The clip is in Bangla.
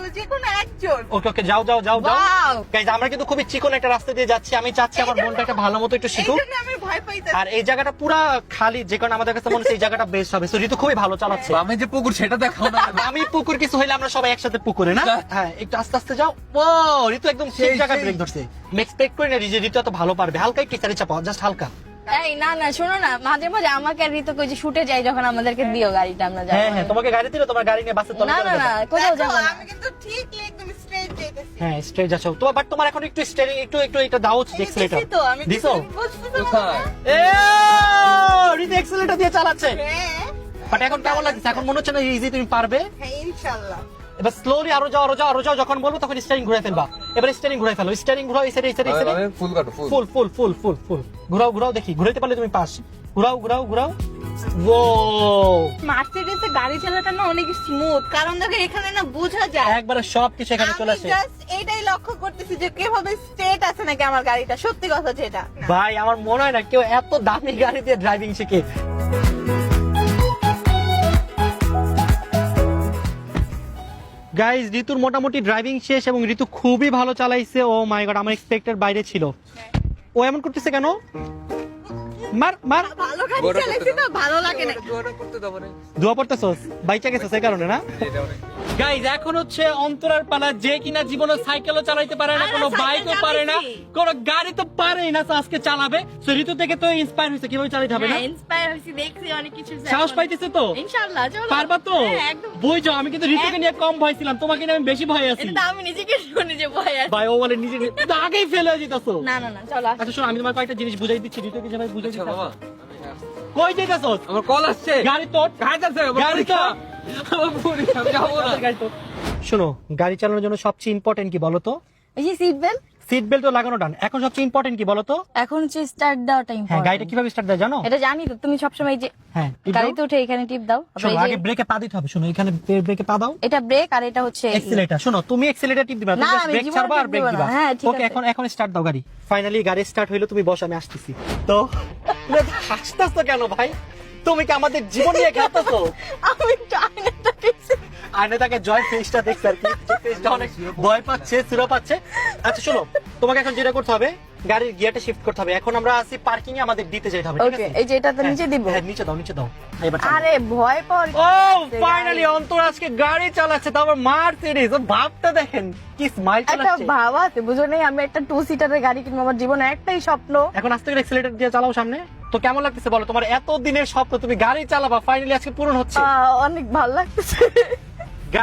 বলো যে কোনো একজন। ওকে ওকে, যাও যাও যাও যাও। Wow! গাইজ আমরা কিন্তু খুবই চিকন একটা রাস্তা দিয়ে যাচ্ছি, আমি চাচ্ছি আমার বোনটা একটা ভালো মতো একটু শিখুক। এইজন্য আমি ভয় পাইতাছি। আর এই জায়গাটা পুরা খালি, যে কারণে আমাদের কাছে মনে হচ্ছে এই জায়গাটা বেস্ট হবে। সো ঋতু খুবই ভালো চালাচ্ছে। আমি যে পুকুর সেটা দেখাও না। আমি পুকুর কিছু হইলে আমরা সবাই একসাথে পুকুরে না। হ্যাঁ একটু আস্তে আস্তে যাও। ও ঋতু একদম সেই সেই, জায়গায় সেই। ব্রেক ধরছে। আমি এক্সপেক্ট করি না যে ঋতু এত ভালো পারবে। হালকা একটু চারি চাপাও, জাস্ট হালকা। এই না না শোনো না, মাঝে মাঝে আমাকে আর ঋতুকে ওই যে শুটে যাই যখন আমাদেরকে দিও গাড়িটা আমরা যাবো। হ্যাঁ হ্যাঁ, তোমাকে গাড়ি দিলে তোমার গাড়ি নিয়ে বাসে চলে না না না কোথাও দেখো, যাবো না। আমি কিন্তু ঠিক একদম স্ট্রেট যাইতেছি। হ্যাঁ স্ট্রেট যাচ্ছো তো, বাট তোমার এখন একটু স্টিয়ারিং একটু একটু এটা দাও হচ্ছে এক্সেলেটর। দিছি তো, আমি দিছো? বুঝতেছি না। কোথায়? এ ঋতু এক্সেলেটর দিয়ে চালাচ্ছে। হ্যাঁ, বাট এখন কেমন লাগছে? এখন মনে হচ্ছে না ইজি তুমি পারবে? হ্যাঁ ইনশাআল্লাহ। এবার স্লোলি আরো যাও আরো যাও আরো যাও, যখন বলবো তখন স্টিয়ারিং ঘুরে ফেলবা। এবার স্টিয়ারিং ঘুরে ফেলো, স্টিয়ারিং ঘুরাও, এই সাইডে এই সাইডে এই সাইডে। ফুল কাটো ফুল। ফুল ফুল ফুল ফুল ফুল ঘুরাও ঘুরাও, দেখি ঘুরাইতে পারলে তুমি পাস। ঘুরাও ঘুরাও ঘুরাও। ও মার্সিডিজে গাড়ি চালাটা না অনেক স্মুথ, কারণ দেখো এখানে না বোঝা যায়। একবারে সব কিছু এখানে চলে আমি আসে। জাস্ট এটাই লক্ষ্য করতেছি যে কিভাবে স্ট্রেট আছে নাকি আমার গাড়িটা, সত্যি কথা যেটা। ভাই আমার মনে হয় না কেউ এত দামি গাড়ি দিয়ে ড্রাইভিং শিখে। গাইজ ঋতুর মোটামুটি ড্রাইভিং শেষ এবং ঋতু খুবই ভালো চালাইছে। ও মাই গড, আমার এক্সপেক্টের বাইরে ছিল। ও এমন করতেছে কেন? মার মার। ভালো গাড়ি চালাইছি তো ভালো লাগে না। জোরে করতে দাও না। দোয়া পড়তেছস, বাইচা গেছস এই কারণে না? এটা অনেক গাইজ এখন হচ্ছে অন্তরার পালা, যে কিনা জীবনে সাইকেলও চালাইতে পারে না, আরে কোনো সাইকেল বাইকও পারে না, চালাইছি। কোনো গাড়ি তো পারেই না, তো আজকে চালাবে। সো ঋতু থেকে তো ইন্সপায়ার হয়েছে কিভাবে চালাতে হবে না? ইন্সপায়ার হইছি, দেখছি অনেক কিছু। সাহস পাইতেছে তো? ইনশাআল্লাহ চলো। পারবা তো? হ্যাঁ, একদম। বই যাও, আমি কিন্তু ঋতুকে নিয়ে কম ভয় ছিলাম, তোমাকে নিয়ে আমি বেশি ভয় আছি। এটা তো আমি নিজেকে শুনে যে ভয় আছে। ভাই ও বলে নিজে তো আগেই ফেলে যেতেছো। না না না চলো আসো। আচ্ছা শোনো, আমি তোমার কয়েকটা জিনিস বুঝাই দিচ্ছি, ঋতুকে যেভাবে বুঝাই আচ্ছা দিচ্ছি। বাবা। কই যেতেছস? আমার কল আসছে। গাড়ি তোর। কাজ আছে গাড়ি তো। আমার পরীক্ষা, আমি যাবো না। গাড়ি তোর। শোনো, গাড়ি চালানোর জন্য সবচেয়ে ইম্পর্টেন্ট কি বলো তো? ওই যে সিট বেল্ট। সিট বেল্ট লাগানো ডান। এখন সবচেয়ে ইম্পর্টেন্ট কি বলো তো? এখন হচ্ছে স্টার্ট দেওয়াটা হ্যাঁ, ইম্পর্টেন্ট। গাড়িটা কিভাবে স্টার্ট দেয় জানো? এটা জানি তো, তুমি সবসময় যে হ্যাঁ, টিপ দাও। গাড়িতে উঠে এখানে টিপ দাও। আবার শোনো, এই যে- আগে ব্রেকে পা দিতে হবে। শোনো, এখানে ব্রেকে পা দাও। এটা ব্রেক আর এটা হচ্ছে এক্সিলেটর। শোনো, তুমি এক্সিলেটর টিপ দিবা, তুমি না, জাস্ট আমি ব্রেক জীবনে ছাড়বা আর টিপ ব্রেক দিবো না। দিবা। হ্যাঁ, ঠিক ওকে, আছে। এখন স্টার্ট দাও গাড়ি। ফাইনালি গাড়ি স্টার্ট হইলো, তুমি বসো, আমি আসতেছি। তো হাসতেছো কেন ভাই? তুমি কি আমাদের জীবন নিয়ে খেলতেছো? আমি একটু আয়নাটা দেখছি। আয়না তাকে জয় ফেসটা দেখছে আর কি, ফেসটা অনেক ভয় পাচ্ছে, সুরা পাচ্ছে। আচ্ছা শোনো, তোমাকে এখন যেটা করতে হবে, গাড়ির গিয়ারটা শিফট করতে হবে। এখন আমরা আছি পার্কিং এ, আমাদের দিতে যেতে হবে, ঠিক ওকে, আছে? এই যে এটা তো নিচে দিব। হ্যাঁ নিচে দাও, নিচে দাও। এবার চালাও। আরে ভয় পাওয়ার কি ও আছে, ফাইনালি অন্তর আজকে গাড়ি চালাচ্ছে, তারপর মার্সিডিজ। ও ভাবটা দেখেন কি স্মাইল একটা চালাচ্ছে। ভাবা আছে, বুঝো নাই আমি একটা 2 সিটারের গাড়ি কিনবো, আমার জীবনে একটাই স্বপ্ন। এখন আস্তে করে এক্সিলেটর দিয়ে চালাও সামনে। তো কেমন লাগতেছে বলো? তোমার এত দিনের স্বপ্ন, তুমি গাড়ি চালাবা, ফাইনালি আজকে পূরণ হচ্ছে। অনেক ভালো লাগতেছে।